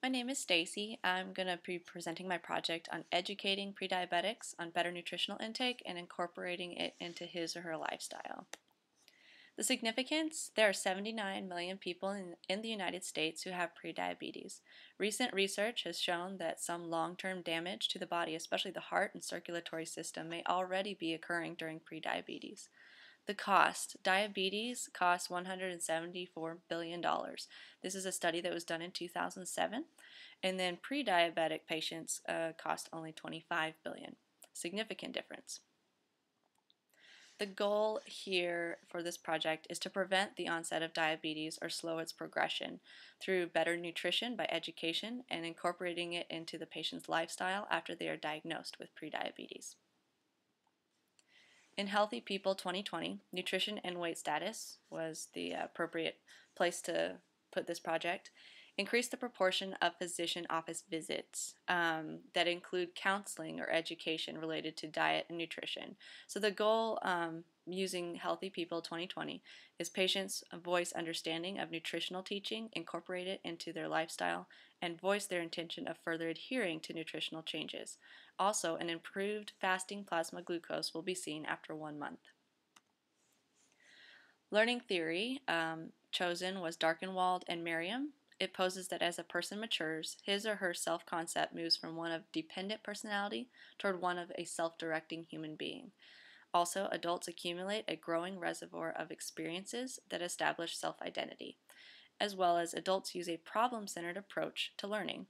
My name is Stacy. I'm going to be presenting my project on educating pre-diabetics on better nutritional intake and incorporating it into his or her lifestyle. The significance: there are 79 million people in the United States who have prediabetes. Recent research has shown that some long-term damage to the body, especially the heart and circulatory system, may already be occurring during prediabetes. The cost: diabetes costs $174 billion. This is a study that was done in 2007. And then pre-diabetic patients cost only $25 billion. Significant difference. The goal here for this project is to prevent the onset of diabetes or slow its progression through better nutrition by education and incorporating it into the patient's lifestyle after they are diagnosed with prediabetes. In Healthy People 2020, nutrition and weight status was the appropriate place to put this project. Increase the proportion of physician office visits that include counseling or education related to diet and nutrition. So the goal using Healthy People 2020 is patients voice understanding of nutritional teaching, incorporate it into their lifestyle, and voice their intention of further adhering to nutritional changes. Also, an improved fasting plasma glucose will be seen after 1 month. Learning theory chosen was Darkenwald and Merriam. It poses that as a person matures, his or her self-concept moves from one of dependent personality toward one of a self-directing human being. Also, adults accumulate a growing reservoir of experiences that establish self-identity, as well as adults use a problem-centered approach to learning.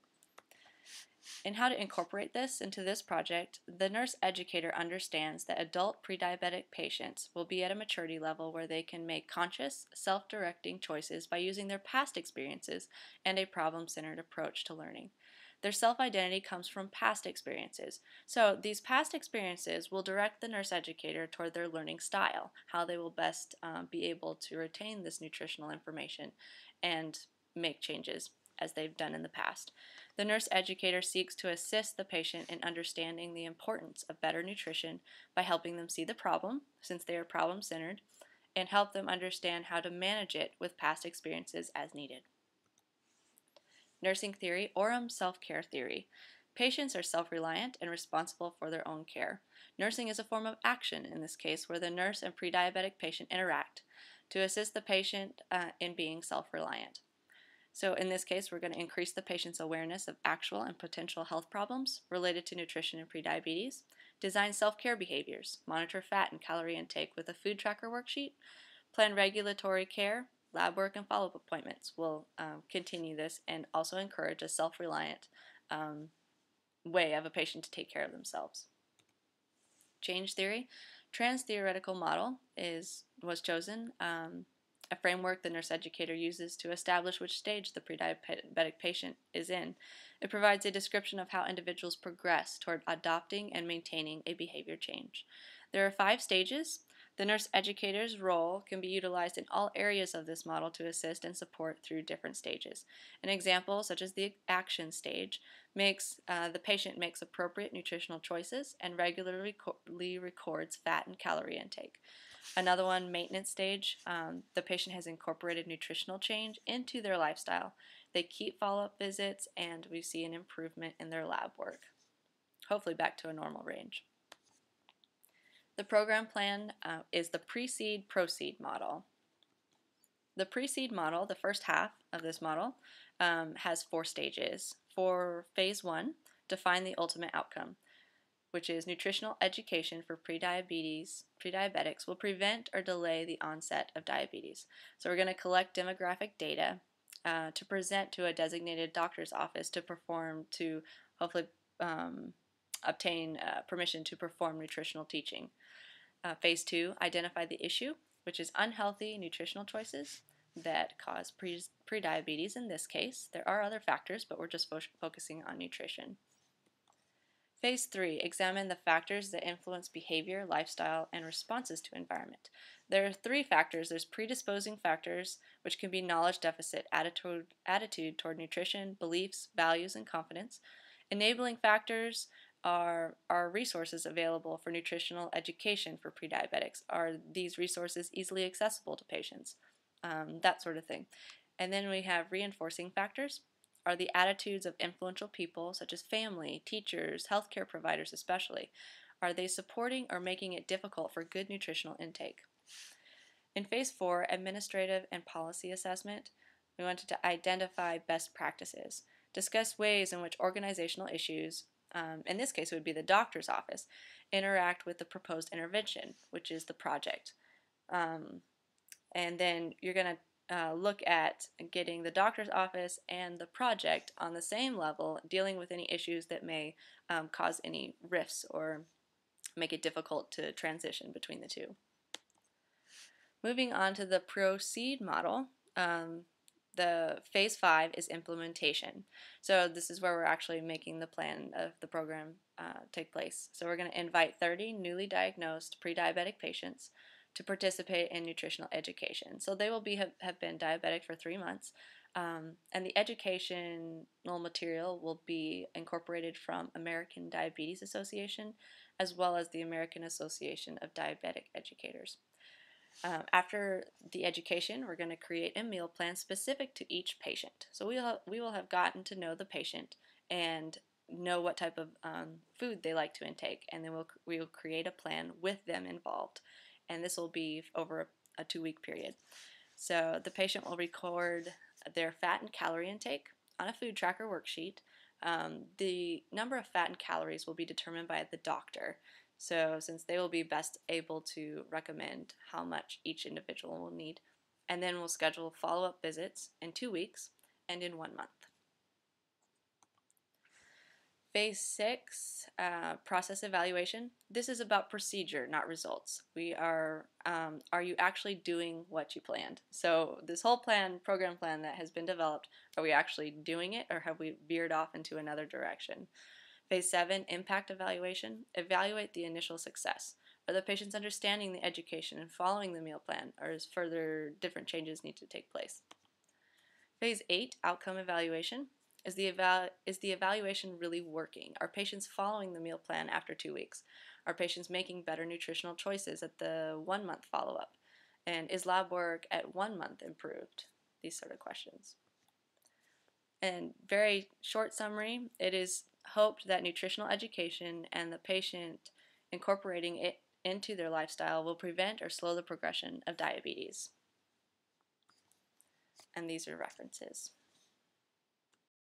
And how to incorporate this into this project: the nurse educator understands that adult pre-diabetic patients will be at a maturity level where they can make conscious, self-directing choices by using their past experiences and a problem-centered approach to learning. Their self-identity comes from past experiences. So these past experiences will direct the nurse educator toward their learning style, how they will best be able to retain this nutritional information and make changes as they've done in the past. The nurse educator seeks to assist the patient in understanding the importance of better nutrition by helping them see the problem, since they are problem-centered, and help them understand how to manage it with past experiences as needed. Nursing theory, Orem self-care theory. Patients are self-reliant and responsible for their own care. Nursing is a form of action in this case where the nurse and pre-diabetic patient interact to assist the patient in being self-reliant. So in this case, we're going to increase the patient's awareness of actual and potential health problems related to nutrition and prediabetes, design self-care behaviors, monitor fat and calorie intake with a food tracker worksheet, plan regulatory care, lab work, and follow-up appointments. We'll continue this and also encourage a self-reliant way of a patient to take care of themselves. Change theory, trans-theoretical model was chosen. A framework the nurse educator uses to establish which stage the pre-diabetic patient is in. It provides a description of how individuals progress toward adopting and maintaining a behavior change. There are 5 stages. The nurse educator's role can be utilized in all areas of this model to assist and support through different stages. An example, such as the action stage, makes the patient makes appropriate nutritional choices and regularly records fat and calorie intake. Another one, maintenance stage, the patient has incorporated nutritional change into their lifestyle. They keep follow-up visits, and we see an improvement in their lab work, hopefully back to a normal range. The program plan is the precede-proceed model. The precede model, the first half of this model, has 4 stages. For phase 1, define the ultimate outcome, which is nutritional education for pre-diabetics will prevent or delay the onset of diabetes. So we're going to collect demographic data to present to a designated doctor's office to hopefully obtain permission to perform nutritional teaching. Phase 2, identify the issue, which is unhealthy nutritional choices that cause prediabetes in this case. There are other factors, but we're just focusing on nutrition. Phase 3, examine the factors that influence behavior, lifestyle, and responses to environment. There are 3 factors. There's predisposing factors, which can be knowledge deficit, attitude toward nutrition, beliefs, values, and confidence. Enabling factors are resources available for nutritional education for prediabetics. Are these resources easily accessible to patients? That sort of thing. And then we have reinforcing factors. are the attitudes of influential people such as family, teachers, healthcare providers especially. Are they supporting or making it difficult for good nutritional intake? In Phase 4, Administrative and Policy Assessment, we wanted to identify best practices, discuss ways in which organizational issues, in this case it would be the doctor's office, interact with the proposed intervention, which is the project. And then you're going to look at getting the doctor's office and the project on the same level, dealing with any issues that may cause any rifts or make it difficult to transition between the two. Moving on to the proceed model, the Phase 5 is implementation. So this is where we're actually making the plan of the program take place. So we're going to invite 30 newly diagnosed pre-diabetic patients to participate in nutritional education. So they will have been diabetic for 3 months, and the educational material will be incorporated from American Diabetes Association as well as the American Association of Diabetic Educators. After the education, we're going to create a meal plan specific to each patient. So we will have gotten to know the patient and know what type of food they like to intake, and then we will create a plan with them involved, and this will be over a 2-week period. So the patient will record their fat and calorie intake on a food tracker worksheet. The number of fat and calories will be determined by the doctor. So since they will be best able to recommend how much each individual will need. And then we'll schedule follow-up visits in 2 weeks and in 1 month. Phase 6, process evaluation. This is about procedure, not results. We are you actually doing what you planned? So this whole program plan that has been developed, are we actually doing it, or have we veered off into another direction? Phase 7, impact evaluation. Evaluate the initial success. Are the patients understanding the education and following the meal plan, or is further different changes need to take place? Phase 8, outcome evaluation. Is the evaluation really working? Are patients following the meal plan after 2 weeks? Are patients making better nutritional choices at the 1-month follow-up? And is lab work at 1 month improved? These sort of questions. And very short summary, it is hoped that nutritional education and the patient incorporating it into their lifestyle will prevent or slow the progression of diabetes. And these are references.